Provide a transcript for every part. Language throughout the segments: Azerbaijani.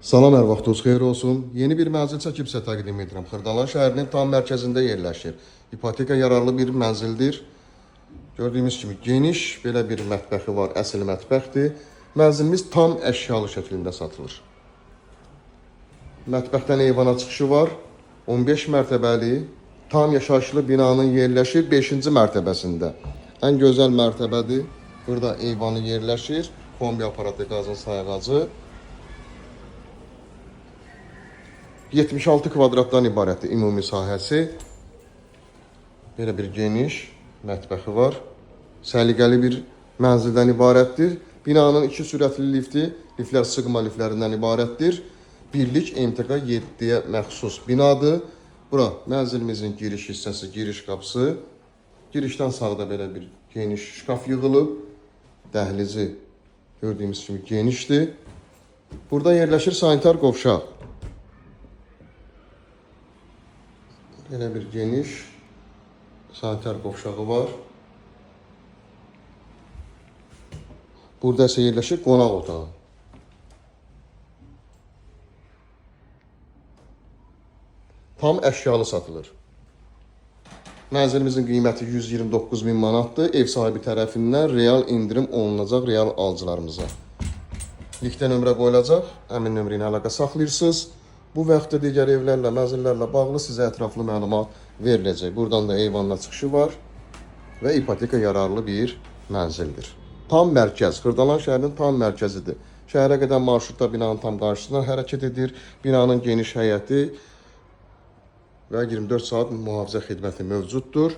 Salam, hər vaxtınız xeyir olsun. Yeni bir mənzil çəkib sizə təqdim edirəm. Xırdalan şəhərinin tam mərkəzində yerləşir. İpoteka yararlı bir mənzildir. Gördüyünüz kimi geniş belə bir mətbəxi var, əsl mətbəxdir. Mənzilimiz tam əşyalı şəklində satılır. Mətbəxdən eyvana çıxışı var. 15 mərtəbəli, tam yaşayışlı binanın yerləşir 5-ci mərtəbəsində. Ən gözəl mərtəbədir. Burada eyvanı yerləşir. Kombi aparatı, qazın sayğacı. 76 kvadratdan ibarətdir ümumi sahəsi. Belə bir geniş mətbəxi var. Səliqəli bir mənzildən ibarətdir. Binanın 2 sürətli lifti, liftlər sığma liftlərindən ibarətdir. Birlik MTK 7-yə məxsus binadır. Bura mənzilimizin giriş hissəsi, giriş qapısı. Girişdən sağda belə bir geniş şkaf yığılıb. Dəhlizi gördüyümüz kimi genişdir. Burada yerləşir sanitar qovşaq. Belə bir geniş sanitar qovşağı var. Burada isə yerləşir qonaq otağı. Tam əşyalı satılır. Mənzilimizin qiyməti 129.000 manatdır. Ev sahibi tərəfindən real indirim olunacaq real alıcılarımıza. Linkdə nömrə qoyulacaq. Həmin nömrə ilə əlaqə saxlayırsınız. Bu vaxtda digər evlərlə, mənzillərlə bağlı sizə ətraflı məlumat veriləcək. Buradan da eyvanla çıxışı var və ipoteka yararlı bir mənzildir. Tam mərkəz, Xırdalan şəhərinin tam mərkəzidir. Şəhərə qədər marşrutda binanın tam qarşısından hərəkət edir. Binanın geniş həyəti və 24 saat mühafizə xidməti mövcuddur.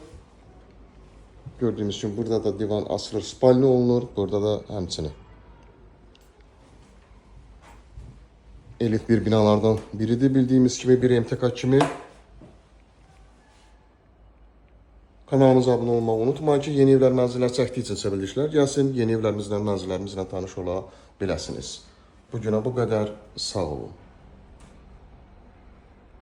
Gördüyünüz kimi burada da divan asılır, spalni olunur. Burada da həmçinin. Elit bir binalardan biridir bildiyimiz kimi, bir MTK kimi. Kanalımıza abunə olmağı unutmayın ki, yeni evlər mənzillər çəkdikcə çevrilişlər gəlsin. Yeni evlərimizlə, mənzillərimizlə tanış ola biləsiniz. Bugünə bu qədər, sağ olun.